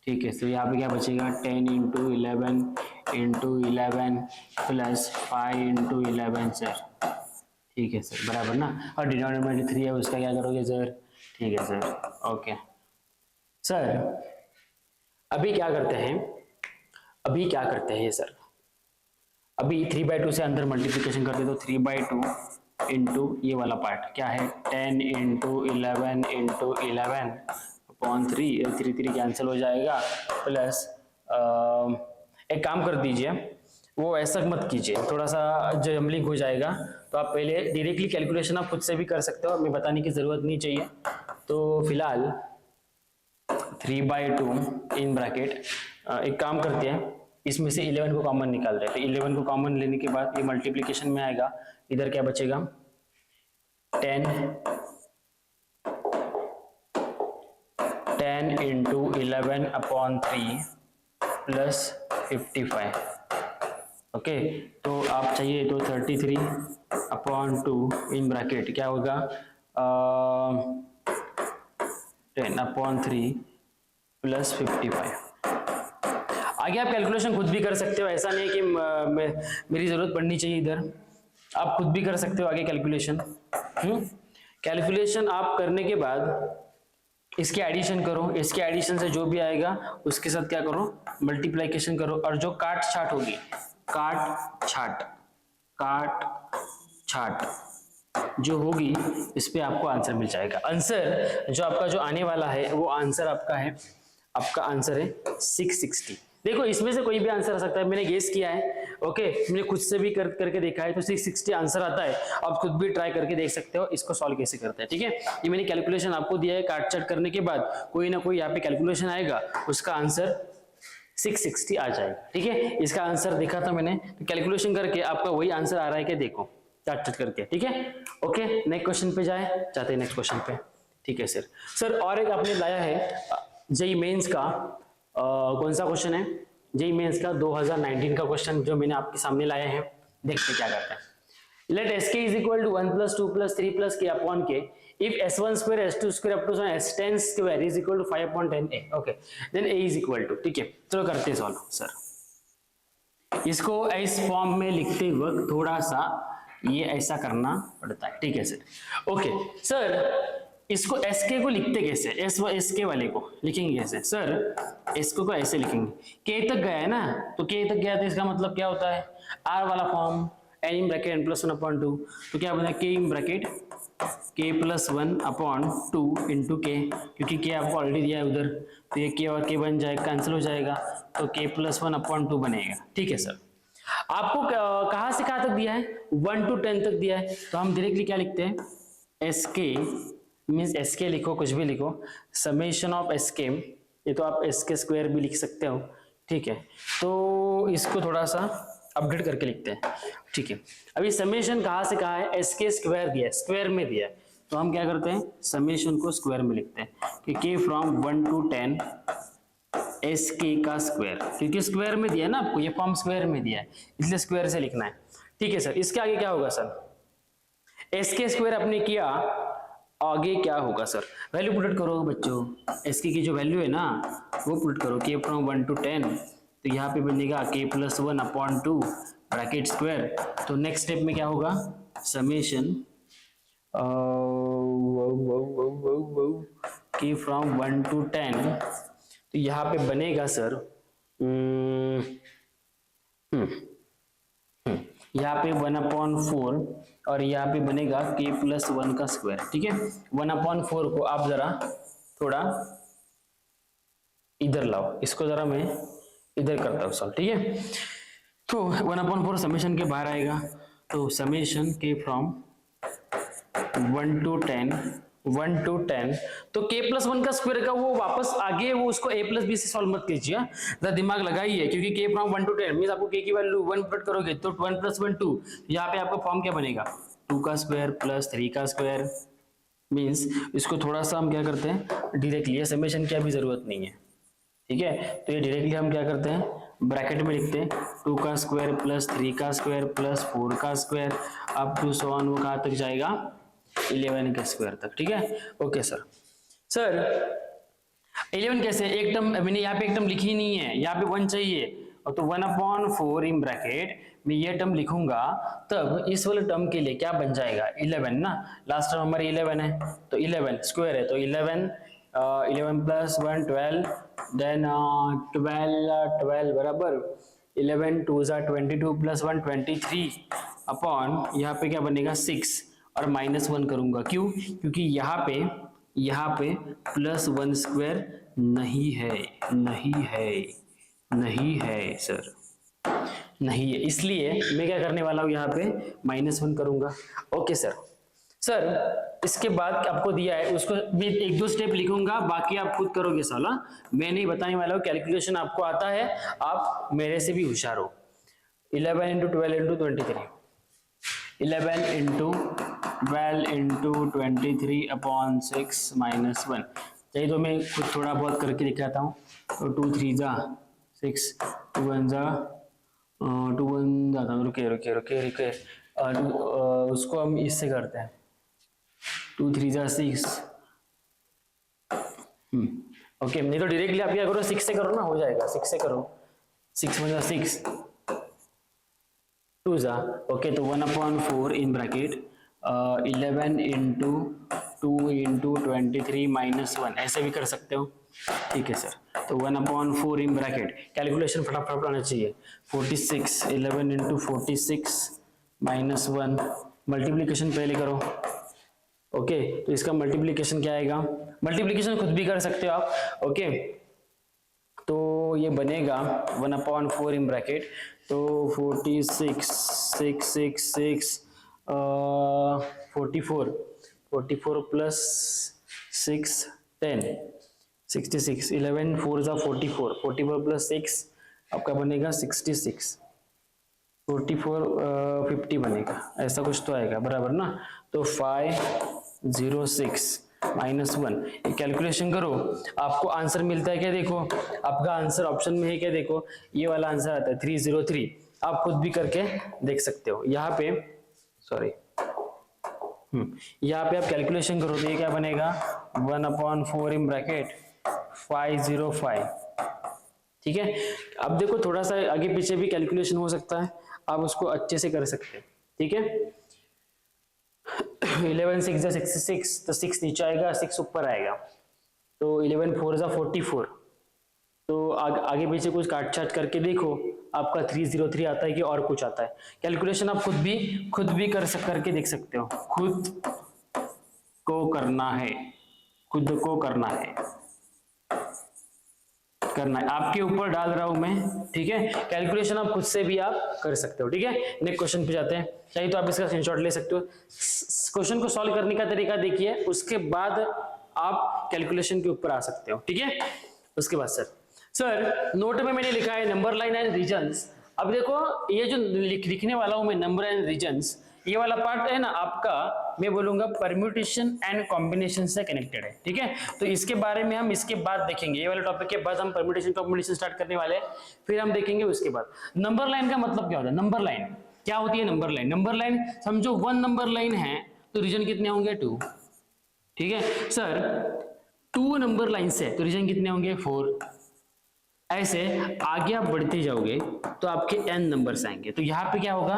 S1: ठीक है। तो यहाँ पे क्या बचेगा 10 into 11 into 11 plus 5 into 11 sir, ठीक है सर बराबर ना, और डिनोमिनेटर 3 है उसका क्या करोगे सर, ठीक है सर। ओके सर, अभी क्या करते हैं, अभी क्या करते हैं सर, अभी 3/2 से अंदर मल्टीप्लिकेशन करते तो 3/2 इंटू ये वाला पार्ट क्या है 10 इंटू 11 इंटू 11 अपॉन 3 3 3 कैंसिल हो जाएगा, प्लस एक काम कर दीजिए, वो ऐसा मत कीजिए, थोड़ा सा जम्बलिंग हो जाएगा, तो आप पहले डायरेक्टली कैलकुलेशन आप खुद से भी कर सकते हो, हमें बताने की जरूरत नहीं चाहिए। तो फिलहाल 3/2 इन ब्रैकेट, एक काम करते हैं इसमें से 11 को कॉमन निकाल रहे हैं, तो 11 को कॉमन लेने के बाद ये मल्टीप्लिकेशन में आएगा, इधर क्या बचेगा 10 इंटू 11 अपॉन 3 प्लस 55। ओके, तो आप चाहिए तो 33 अपॉन 2 इन ब्रैकेट क्या होगा 10 अपॉन 3 प्लस 55। आगे आप कैलकुलेशन खुद भी कर सकते हो, ऐसा नहीं कि मेरी जरूरत पड़नी चाहिए इधर, आप खुद भी कर सकते हो आगे कैलकुलेशन। कैलकुलेशन आप करने के बाद इसके एडिशन करो, इसके एडिशन से जो भी आएगा उसके साथ क्या करो मल्टीप्लिकेशन करो, और जो काट छाट होगी काट छाट जो होगी इस पे आपको आंसर मिल जाएगा। आंसर जो आपका जो आने वाला है वो आंसर आपका है, आपका आंसर है 660। देखो इसमें से कोई भी आंसर आ सकता है, मैंने गेस किया है, ओके मैंने खुद से भी करके देखा है, तो 660 आंसर आता है। आप खुद भी ट्राई करके देख सकते हो इसको सॉल्व कैसे करते हैं, ठीक है। ये मैंने कैलकुलेशन आपको दिया है, काट छाट करने के बाद कोई ना कोई यहाँ पे कैलकुलेशन आएगा, उसका आंसर 660 आ जाएगा, ठीक है। इसका आंसर देखा था मैंने, तो कैलकुलेशन करके आपका वही आंसर आ रहा है कि देखो काट छाट करके, ठीक है। ओके, नेक्स्ट क्वेश्चन पे जाते हैं नेक्स्ट क्वेश्चन पे, ठीक है सर। सर और एक आपने लाया है जेईई मेंस का, कौन सा क्वेश्चन है, जेईई मेंस का 2019 का क्वेश्चन जो मैंने आपके सामने लाया है, देखते क्या करते हैं। Let sk is equal to 1 plus 2 plus 3 plus k upon k if s1 square s2 square up to s10 square is equal to 5 upon 10a, okay then a is equal to, ठीक है। चलो करते हैं solve. Sir इसको इस form में लिखते वक्त थोड़ा सा ये ऐसा करना पड़ता है, ठीक है सर। ओके सर, इसको एस के को लिखते कैसे, एस के वाले को लिखेंगे कैसे सर, एस को ऐसे लिखेंगे, के तक गया है ना, तो के तक गया तो इसका मतलब क्या होता है, आर वाला form, N in bracket N plus one upon two, तो क्या बना K in bracket K plus one upon two into K, क्योंकि के आपको ऑलरेडी दिया है उधर, तो ये के और के बन जाएगा, कैंसिल हो जाएगा, तो के प्लस वन अपॉन टू बनेगा। ठीक है सर, आपको कहां से कहां तक दिया है, 1 to 10 तक दिया है, तो हम डायरेक्टली क्या लिखते हैं, एस के मीन्स एस के लिखो, कुछ भी लिखो, समेशन ऑफ एस के, ये तो आप एस के स्क्वायर भी लिख सकते हो। ठीक है, तो इसको थोड़ा सा अपडेट करके लिखते हैं। ठीक है, अभी समेशन कहाँ से कहाँ है, एस के स्क्वायर दिया है, स्क्वायर में दिया है, तो हम क्या करते हैं, समेशन को स्क्वायर में लिखते हैं कि के फ्रॉम 1 to 10 एस के का स्क्वायर, क्योंकि स्क्वायर में दिया है ना आपको, ये फॉर्म स्क्वायर में दिया है, इसलिए स्क्वायर से लिखना है। ठीक है सर, इसके आगे क्या होगा सर, एस के स्क्वायर आपने किया, आगे क्या होगा सर, वैल्यू पुट करो बच्चों, एस की जो वैल्यू है ना वो पुट करो, के फ्रॉम 1 to 10, तो यहाँ पे बनेगा के plus one upon to bracket square, तो नेक्स्ट स्टेप में क्या होगा, समेशन के फ्रॉम 1 to 10, तो यहाँ पे बनेगा सर यहाँ पे 1/4 और यहाँ पे बनेगा k प्लस वन का स्क्वायर। ठीक है, 1/4 को आप जरा थोड़ा इधर लाओ, इसको जरा मैं इधर करता हूँ सॉल्व। ठीक है, तो 1/4 समेशन के बाहर आएगा, तो समेशन के फ्रॉम 1 to 10, तो k प्लस वन का स्क्वायर का वो वापस आगे वो उसको a प्लस बी से सॉल्व मत कीजिए, जरा दिमाग लगाइए, क्योंकि k फ्रॉम 1 to 10 मींस आपको k की वैल्यू 1 पुट करोगे तो 1 प्लस 1 2, यहाँ पे आपका फॉर्म क्या बनेगा, 2 का स्क्वायर प्लस 3 का स्क्वायर, मींस इसको थोड़ा सा हम क्या करते हैं डायरेक्टली, ये समेशन की अभी जरूरत नहीं है। ठीक है, तो ये डायरेक्टली हम क्या करते हैं, ब्रैकेट में लिखते हैं 2 का स्क्वायर प्लस 3 का स्क्वायर प्लस 4 का square up to so on, वो कहाँ तक जाएगा 11 के स्क्वायर तक। ठीक है, ओके सर। सर 11 कैसे, एक टर्म मैंने यहाँ पे एक टर्म लिखी नहीं है, यहाँ पे 1 चाहिए, और तो 1/4 इन ब्रैकेट मैं ये टर्म लिखूंगा, तब इस वाले टर्म के लिए क्या बन जाएगा 11 ना, लास्ट टर्म हमारी 11 है, तो 11 स्क्वायर है, तो 11 प्लस 1 12, देन 12 बराबर 11 2 22 प्लस 1 23 अपॉन यहाँ पे क्या बनेगा 6 और -1 करूंगा, क्यों, क्योंकि यहाँ पे प्लस 1 स्क्वायर नहीं है सर, नहीं है, इसलिए मैं क्या करने वाला हूँ यहाँ पे -1 करूंगा। Okay sir. सर इसके बाद आपको दिया है उसको मैं 1-2 स्टेप लिखूंगा, बाकी आप खुद करोगे साला, मैं नहीं बताने वाला हूँ, कैलकुलेशन आपको आता है, आप मेरे से भी होशियार हो। 11 into 12 into 23, 11 into 12 into 23 upon 6 minus 1, चाहिए तो मैं खुद थोड़ा बहुत करके दिखाता हूँ, तो 2 3 जा 6, 2 1 जा 2 1 जाता हूँ, रुके उसको हम इससे करते हैं, 2 3 जा 6, ओके, नहीं तो डायरेक्टली आप क्या करो 6 से करो ना, हो जाएगा, 6 से करो, 6 1 जा 6, 2 जा, ओके, तो 1/4 in bracket 11 into 2 into 23 minus 1, ऐसे भी कर सकते हो। ठीक है सर, तो 1/4 इन ब्रैकेट, कैलकुलेशन फटाफट आना चाहिए, 46 11 into 46 minus 1, मल्टीप्लीकेशन पहले करो। ओके, तो इसका मल्टीप्लीकेशन क्या आएगा, मल्टीप्लीकेशन खुद भी कर सकते हो आप। ओके, तो ये बनेगा 1/4 इन ब्रैकेट, तो 46 6 6 6 44 प्लस 6 10 66, 11 4 जा 44 प्लस 6 आपका बनेगा 66, 44 50 बनेगा, ऐसा कुछ तो आएगा बराबर ना, तो 506 -1, कैलकुलेशन करो, आपको आंसर मिलता है क्या, देखो आपका आंसर ऑप्शन में है क्या, देखो ये वाला आंसर आता है 303, आप खुद भी करके देख सकते हो। यहाँ पे सॉरी यहाँ पे आप कैलकुलेशन करो तो ये क्या बनेगा 1/4 इन ब्रैकेट 505। ठीक है, अब देखो थोड़ा सा आगे पीछे भी कैलकुलेशन हो सकता है, आप उसको अच्छे से कर सकते हैं। ठीक है 11 6 66, तो 6 नीचे आएगा, 6 ऊपर आएगा, तो 11 4 44। तो आगे पीछे कुछ काट छाट करके देखो आपका 303 आता है कि और कुछ आता है। कैलकुलेशन आप खुद भी करके देख सकते हो, खुद को करना है, आपके ऊपर डाल रहा हूं मैं, ठीक है। कैलकुलेशन आप खुद से भी आप कर सकते हो, ठीक है। नेक्स्ट क्वेश्चन पे जाते हैं, चाहिए तो आप इसका स्क्रीनशॉट ले सकते हो। क्वेश्चन को सॉल्व करने का तरीका देखिए, उसके बाद आप कैलकुलेशन के ऊपर आ सकते हो, ठीक है। उसके बाद सर नोट में मैंने लिखा है नंबर लाइन एंड रीजन्स। अब देखो ये जो लिखने वाला हूं मैं नंबर एंड रीजन्स, ये वाला पार्ट है ना आपका, मैं बोलूंगा परम्यूटेशन एंड कॉम्बिनेशन से कनेक्टेड है, ठीक है। तो इसके बारे में हम इसके बाद देखेंगे, ये वाले टॉपिक के बाद हम परम्यूटेशन कॉम्बिनेशन स्टार्ट करने वाले हैं, फिर हम देखेंगे उसके बाद। नंबर लाइन का मतलब क्या होता है? नंबर लाइन क्या होती है? नंबर लाइन समझो 1 नंबर लाइन है तो रीजन कितने होंगे? 2, ठीक है। सर 2 नंबर लाइन से तो रीजन कितने होंगे? 4। ऐसे आगे आप बढ़ते जाओगे तो आपके n नंबर्स आएंगे, तो यहाँ पे क्या होगा?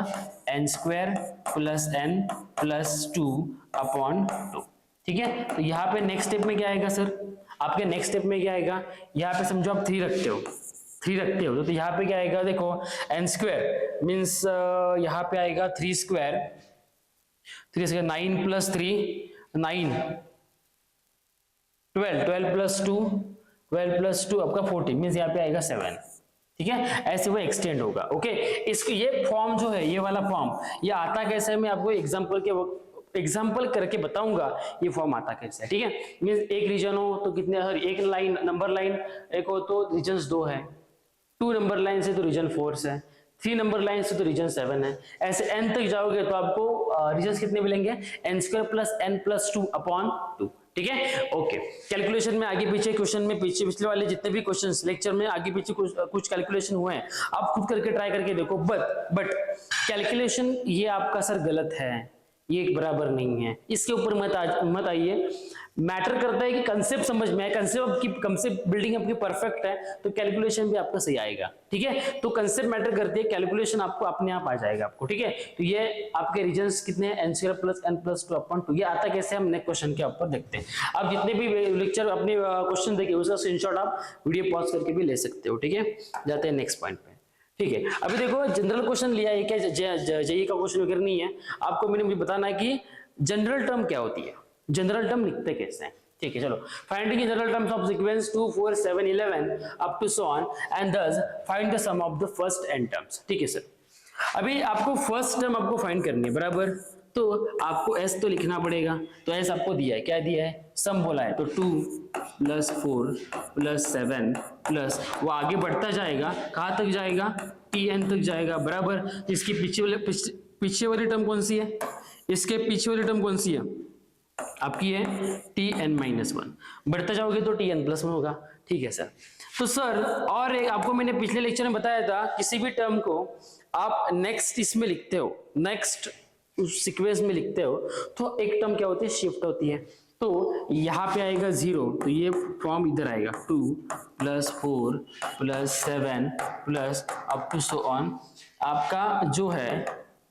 S1: n² + n + 2 अपॉन 2, ठीक है। तो यहाँ पे नेक्स्ट स्टेप में क्या आएगा सर? आपके नेक्स्ट स्टेप में क्या आएगा? यहाँ पे समझो आप 3 रखते हो तो यहाँ पे क्या आएगा? देखो n² मीन्स यहाँ पे आएगा 3² 9 + 3 9 12 + 2 आपका 14 मीन्स यहाँ पे आएगा 7, ठीक है। ऐसे वो एक्सटेंड होगा, ओके। इसको ये फॉर्म जो है, ये वाला फॉर्म, ये आता कैसे है मैं आपको एग्जाम्पल करके बताऊंगा ये फॉर्म आता कैसे है, ठीक है। मीन्स एक रीजन हो तो कितने, एक लाइन नंबर लाइन एक हो तो रीजन 2 है, 2 नंबर लाइन से तो रीजन 4 है, 3 नंबर लाइन से तो रीजन 7 है। ऐसे n तक जाओगे तो आपको रीजन कितने मिलेंगे? n² + n + 2 अपॉन 2, ठीक है। ओके, कैलकुलेशन में आगे पीछे क्वेश्चन में पिछले वाले जितने भी क्वेश्चंस लेक्चर में आगे पीछे कुछ कैलकुलेशन हुए हैं, आप खुद करके ट्राई करके देखो। बट कैलकुलेशन ये आपका सर गलत है, ये बराबर नहीं है, इसके ऊपर मत आइए। मैटर करता है कि कंसेप्ट समझ में आए, कंसेप्ट बिल्डिंग आपकी परफेक्ट है तो कैलकुलेशन भी आपका सही आएगा, ठीक है। तो कंसेप्ट मैटर करती है, कैलकुलेशन आपको अपने आप आ जाएगा आपको, ठीक है। तो ये आपके रीजन्स कितने हैं? n² + n + 2 upon 2। ये आता कैसे हम नेक्स्ट क्वेश्चन के ऊपर देखते हैं। आप जितने भी लेक्चर अपने क्वेश्चन देखिए उसका स्क्रीनशॉट आप वीडियो पॉज करके भी ले सकते हो, ठीक है। जाते हैं नेक्स्ट पॉइंट पे, ठीक है। अभी देखो जनरल क्वेश्चन लिया है, क्या जेईई का क्वेश्चन वगैरह नहीं है आपको, मैंने मुझे बताना है कि जनरल टर्म क्या होती है, जनरल टर्म लिखते कैसे हैं, ठीक है। चलो, finding general terms of sequence 2 4 7 11 up to so on and thus find the sum of the first n terms, ठीक है सर। अभी आपको फर्स्ट टर्म आपको फाइंड करनी है, बराबर। तो आपको s तो लिखना पड़ेगा, तो s आपको दिया है, क्या दिया है? सम बोला है, तो 2 + 4 + 7 प्लस वो आगे बढ़ता जाएगा, कहाँ तक जाएगा? tn तक जाएगा, बराबर। इसकी पीछे वाली टर्म कौन सी है? इसके पीछे वाली टर्म कौन सी है? आपकी है tn-1। बढ़ते जाओगे तो tn+1 होगा, ठीक है सर। तो सर और एक आपको मैंने पिछले लेक्चर में बताया था, किसी भी टर्म को आप नेक्स्ट इसमें लिखते हो, नेक्स्ट सीक्वेंस में लिखते हो तो एक टर्म क्या होती है? शिफ्ट होती है। तो यहाँ पे आएगा 0, तो ये फॉर्म इधर आएगा 2 + 4 + 7 plus up to so on. आपका जो है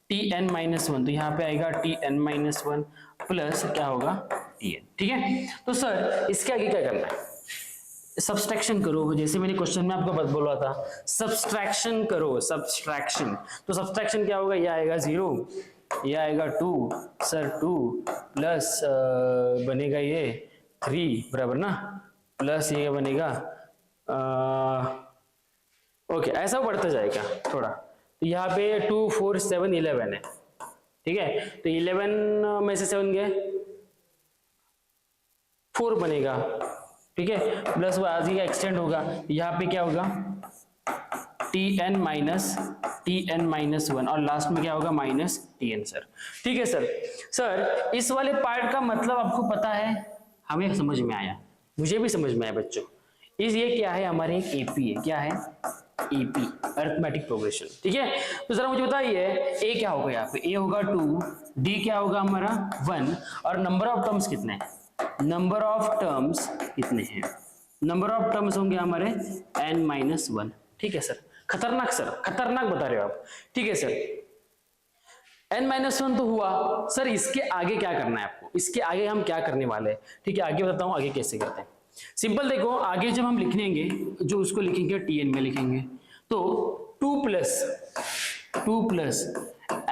S1: tn-1, तो यहाँ पे आएगा tn-1 प्लस क्या होगा? tn, ठीक है। तो सर इसके आगे क्या करना है? सब्सट्रैक्शन करो, जैसे मैंने क्वेश्चन में आपको बोला था, सब्सट्रैक्शन करो, सब्सट्रैक्शन। तो सब्सट्रैक्शन क्या होगा? ये आएगा 0, ये आएगा 2, सर 2 प्लस बनेगा ये 3, बराबर ना, प्लस ये बनेगा ओके, ऐसा बढ़ता जाएगा थोड़ा। तो यहाँ पे 2 4 7 11 है, ठीक है। तो 11 में से 7 गए, 4 बनेगा, ठीक है। प्लस वो आगे का एक्सटेंड होगा, यहाँ पे क्या होगा? tn-1 और लास्ट में क्या होगा? -tn, सर, ठीक है सर। सर इस वाले पार्ट का मतलब आपको पता है, हमें समझ में आया, मुझे भी समझ में आया बच्चों। ये क्या है? हमारे एक एपी है, क्या है? एपी, अरिथमेटिक प्रोग्रेशन, ठीक है। तो जरा मुझे बताइए ए क्या होगा? यहाँ पे ए होगा 2, डी क्या होगा हमारा? 1, और नंबर ऑफ टर्म्स कितने हैं? नंबर ऑफ टर्म्स कितने हैं? नंबर ऑफ टर्म्स होंगे हमारे n-1, ठीक है सर। खतरनाक सर, खतरनाक बता रहे हो आप, ठीक है सर। n-1 तो हुआ सर, इसके आगे क्या करना है आपको, इसके आगे हम क्या करने वाले हैं, ठीक है आगे बताता हूं आगे कैसे करते हैं। सिंपल देखो, आगे जब हम लिखेंगे जो उसको लिखेंगे tn में लिखेंगे, तो 2 plus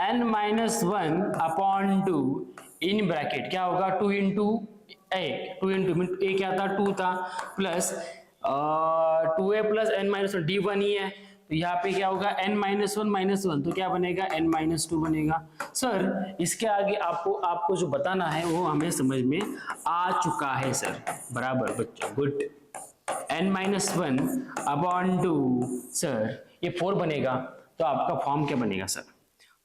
S1: n-1 upon 2 in bracket क्या होगा 2 इंटू ए, 2 इंटू ए क्या था 2 था, plus 2a plus n-1 d1 ही है, तो यहाँ पे क्या होगा n-1 तो क्या बनेगा n-2 बनेगा। सर इसके आगे आपको जो बताना है वो हमें समझ में आ चुका है सर, बराबर बच्चों, गुड। n-1 अपॉन 2 सर ये 4 बनेगा, तो आपका फॉर्म क्या बनेगा सर,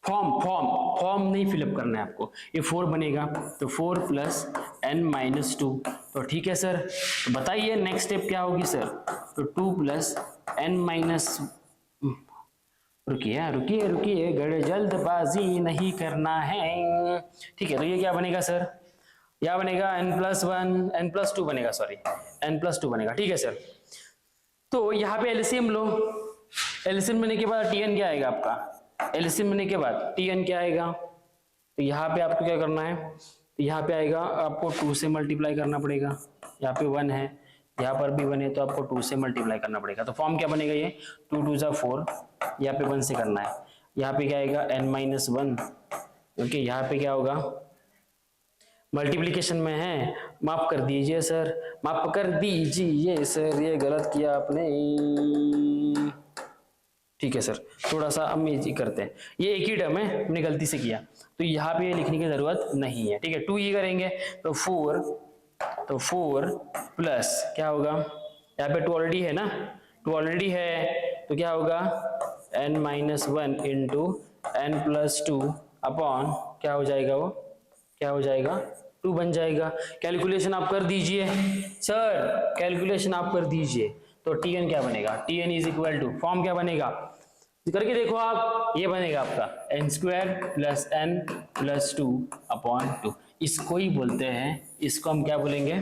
S1: फॉर्म नहीं फिलअप करना है आपको, ये 4 बनेगा, तो 4 प्लस n-2, तो ठीक है सर। तो बताइए नेक्स्ट स्टेप क्या होगी सर, तो 2 प्लस n-, रुकिए गड़ जल्दबाजी नहीं करना है, ठीक है। तो ये क्या बनेगा सर, यह बनेगा n+2 बनेगा, सॉरी n+2 बनेगा, ठीक है सर। तो यहाँ पे एलसीएम लो, एलसीएम लेने के बाद tn क्या आएगा आपका, एलसीएम लेने के बाद tn क्या आएगा, तो यहाँ पे आपको क्या करना है, तो यहाँ पे आएगा आपको 2 से मल्टीप्लाई करना पड़ेगा, यहाँ पे 1 है, यहाँ पर भी 1 है, तो आपको 2 से मल्टीप्लाई करना पड़ेगा, तो फॉर्म क्या बनेगा ये 2 2 जा 4, यहाँ पे 1 से करना है, यहाँ पे क्या आएगा n-1, ओके यहाँ पे क्या होगा, मल्टीप्लिकेशन में है, माफ कर दीजिए सर, माफ कर दीजिए सर, ये गलत किया आपने, ठीक है सर, थोड़ा सा हम ये करते हैं, ये एक ही टर्म है, हमने गलती से किया, तो यहाँ पे लिखने की जरूरत नहीं है, ठीक है। 2 ये करेंगे तो 4 प्लस क्या होगा, यहाँ पे 2 ऑलरेडी है ना, 2 ऑलरेडी है, तो क्या होगा n-1 इंटू n+2 अपॉन क्या हो जाएगा, वो क्या हो जाएगा 2 बन जाएगा। कैलकुलेशन आप कर दीजिए सर, कैलकुलेशन आप कर दीजिए, तो tn क्या बनेगा, tn is equal to, form क्या बनेगा करके देखो आप, ये बनेगा आपका n² प्लस n+2 अपॉन 2, इसको ही बोलते हैं, इसको हम क्या बोलेंगे,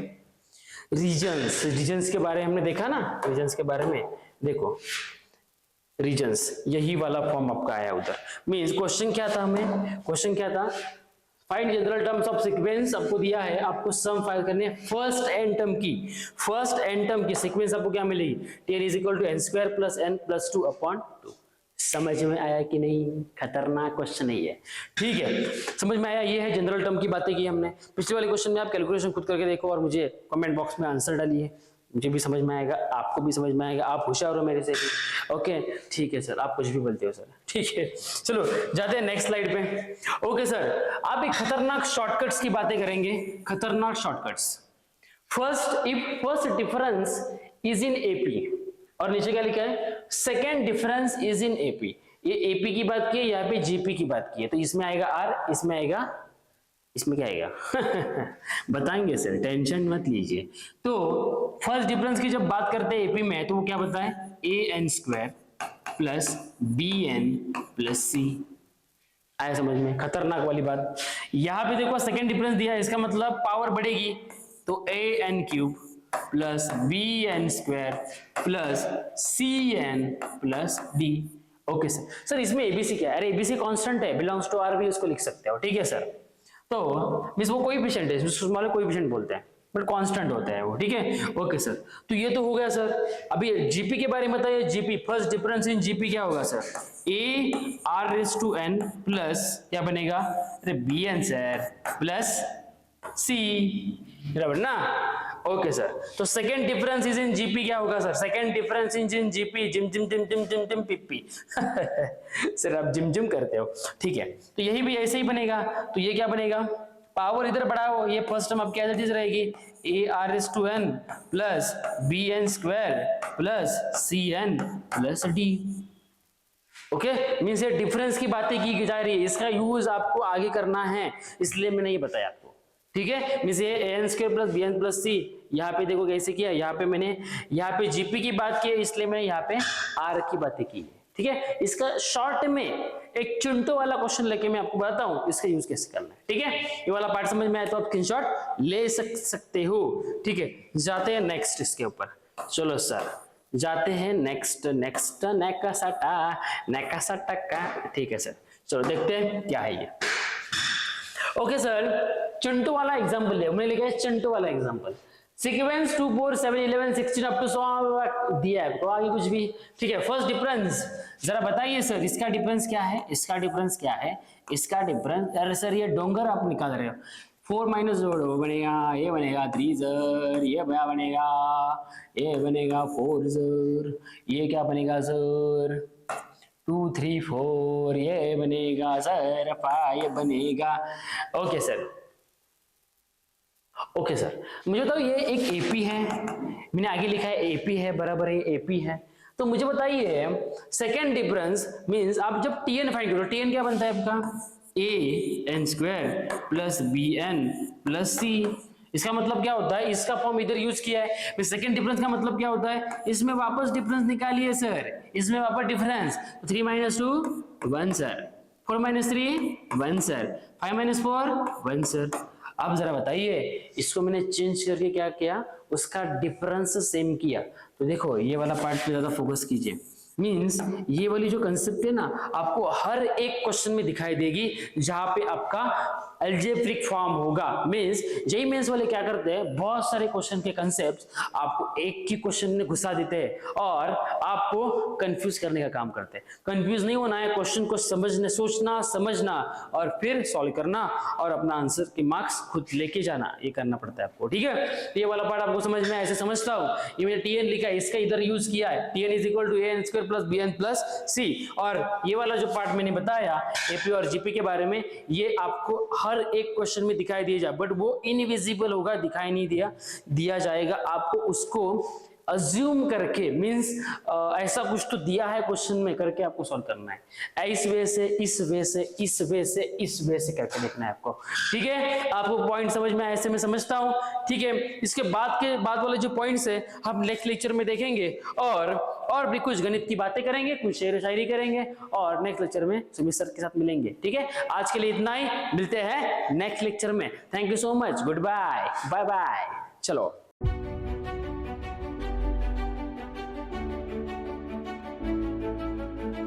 S1: रीजन्स। रीजन्स के बारे में हमने देखा ना, रीजन्स के बारे में देखो, रीजन्स यही वाला फॉर्म आपका आया उधर। मींस क्वेश्चन क्या था, हमें क्वेश्चन क्या था, find general terms of sequence, आपको दिया है, आपको सम फाइंड करनी है फर्स्ट एन टर्म की, फर्स्ट एन टर्म की सीक्वेंस आपको क्या मिलेगी, tn is equal to n² plus n+2 upon 2। समझ में आया कि नहीं, खतरनाक क्वेश्चन नहीं है, ठीक है, समझ में आया। ये है जनरल टर्म की बातें की हमने, पिछले वाले क्वेश्चन में आप कैलकुलेशन खुद करके देखो और मुझे कमेंट बॉक्स में आंसर डालिए, मुझे भी समझ में आएगा, आपको भी समझ में आएगा, आप होशियार हो मेरे से भी, ओके ठीक है सर, आप कुछ भी बोलते हो सर, ठीक है। चलो जाते हैं नेक्स्ट स्लाइड पे। ओके सर, आप एक खतरनाक शॉर्टकट्स की बातें करेंगे, खतरनाक shortcuts. First, if first difference is in AP, और नीचे क्या लिखा है, second difference is in AP, ये एपी की बात की है, यहाँ पे जीपी की बात की है, तो इसमें आएगा आर, इसमें आएगा, इसमें क्या आएगा बताएंगे सर, टेंशन मत लीजिए। तो फर्स्ट डिफरेंस की जब बात करते हैं एपी में, तो वो क्या बताएं, an² plus bn plus c, आया समझ में, खतरनाक वाली बात। यहां पे देखो सेकेंड डिफरेंस दिया है, इसका मतलब पावर बढ़ेगी, तो an³ plus bn² plus cn plus d। Okay sir, sir इसमें एबीसी क्या है, अरे एबीसी कांस्टेंट है, बिलोंग्स टू आर भी उसको लिख सकते हो, ठीक है सर। तो मींस वो कोएफिशिएंट है, इसमें कोएफिशिएंट बोलते हैं, बट कांस्टेंट होता है वो, ठीक है। ओके सर, तो ये तो हो गया सर। अभी जीपी के बारे में बताइए, GP first difference in GP क्या होगा सर, a(r⁴n प्लस क्या बनेगा, अरे bn सर प्लस c, बराबर ना। ओके सर, तो second difference is in GP क्या होगा सर, second difference is in GP, जिम जिम जिम जिम जिम जिम पिप्पी सर आप जिम जिम करते हो, ठीक है। तो यही भी ऐसे ही बनेगा, तो ये क्या बनेगा, पावर इधर बढ़ाओ, ये फर्स्ट टर्म आपकी एज रहेगी, a(r⁴n plus bn² plus cn plus d। Okay, means ये डिफरेंस की बातें की जा रही है, इसका यूज आपको आगे करना है, इसलिए मैंने ये बताया आपको, ठीक है। मींस ये an² plus bn plus c, यहाँ पे देखो कैसे किया, यहाँ पे मैंने यहाँ पे जीपी की बात की है, इसलिए मैंने यहाँ पे आर की बातें की है, ठीक है। इसका शॉर्ट में एक चिंटो वाला क्वेश्चन लेके मैं आपको बताता हूँ इसका यूज कैसे करना है, ठीक है। ये वाला पार्ट समझ में आया तो आप स्क्रीनशॉट ले सकते हो, ठीक है। जाते हैं नेक्स्ट इसके ऊपर, चलो सर जाते हैं नेक्स्ट, नेक्स्ट नेकासाटा का, ठीक है सर, चलो देखते हैं क्या है ये। ओके सर, चंटू वाला एग्जांपल है, मैंने लिखा है चंटू वाला एग्जांपल। सीक्वेंस 2 4 7 11 16 अप टू 100 दिया है, तो आगे कुछ भी ठीक है। फर्स्ट डिफरेंस जरा बताइए सर, इसका डिफरेंस क्या है, इसका डिफरेंस क्या है, इसका डिफरेंस। अरे सर ये डोंगर आप निकाल रहे हो, 4 माइनस जोड़ो बनेगा, ये बनेगा 3 सर, ये बनेगा, ये बनेगा 4 सर, ये क्या बनेगा सर 2 3 4, ये बनेगा सर 5 बनेगा। ओके सर, ओके सर, मुझे बताओ ये एक एपी है, मैंने आगे लिखा है एपी है, बराबर है एपी है। तो मुझे बताइए सेकेंड डिफरेंस मींस आप जब टीएन फाइंड करो, टीएन क्या बनता है आपका A N square plus B N plus C. इसका मतलब क्या होता है, इसका फॉर्म इधर यूज किया है। सेकंड डिफरेंस का मतलब क्या होता है, इसमें वापस डिफरेंस निकालिए सर, इसमें वापस difference 3 minus 2 1 sir, 4 minus 3 1 sir, 5 minus 4 1 sir. अब जरा बताइए इसको मैंने चेंज करके क्या किया, उसका डिफरेंस सेम किया। तो देखो ये वाला पार्ट पे ज्यादा फोकस कीजिए, मींस ये वाली जो कंसेप्ट है ना आपको हर एक क्वेश्चन में दिखाई देगी जहां पे आपका अलजेब्रिक फॉर्म होगा। मींस जेईई मेंस वाले क्या करते हैं, बहुत सारे क्वेश्चन के कंसेप्ट आपको एक ही क्वेश्चन में घुसा देते हैं और आपको कंफ्यूज करने का काम करते हैं। कंफ्यूज नहीं होना है, क्वेश्चन को समझने, सोचना समझना और फिर सॉल्व करना और अपना आंसर के मार्क्स खुद लेके जाना, ये करना पड़ता है आपको, ठीक है। ये वाला पार्ट आपको समझ में ऐसे समझता हूं, ये मैंने टीएन लिखा है, इसका इधर यूज किया है, TN is equal to N square plus B N plus C. और ये वाला जो पार्ट मैंने बताया एपी और जीपी के बारे में, ये आपको हर एक क्वेश्चन में दिखाई दिया जाए, बट वो इनविजिबल होगा, दिखाई नहीं दिया जाएगा आपको, उसको अज्यूम करके मींस ऐसा कुछ तो दिया है क्वेश्चन में करके आपको सॉल्व करना है, इस वे से इस वे से इस वे से इस वे से करके देखना है आपको, ठीक है। आपको पॉइंट समझ में ऐसे में समझता हूं, ठीक है। इसके बाद वाले जो पॉइंट्स है हम नेक्स्ट लेक्चर में देखेंगे और भी कुछ गणित की बातें करेंगे, कुछ शेर शायरी करेंगे और नेक्स्ट लेक्चर में सुमित सर के साथ मिलेंगे, ठीक है। आज के लिए इतना ही, मिलते हैं नेक्स्ट लेक्चर में। Thank you so much, good bye, bye bye, चलो।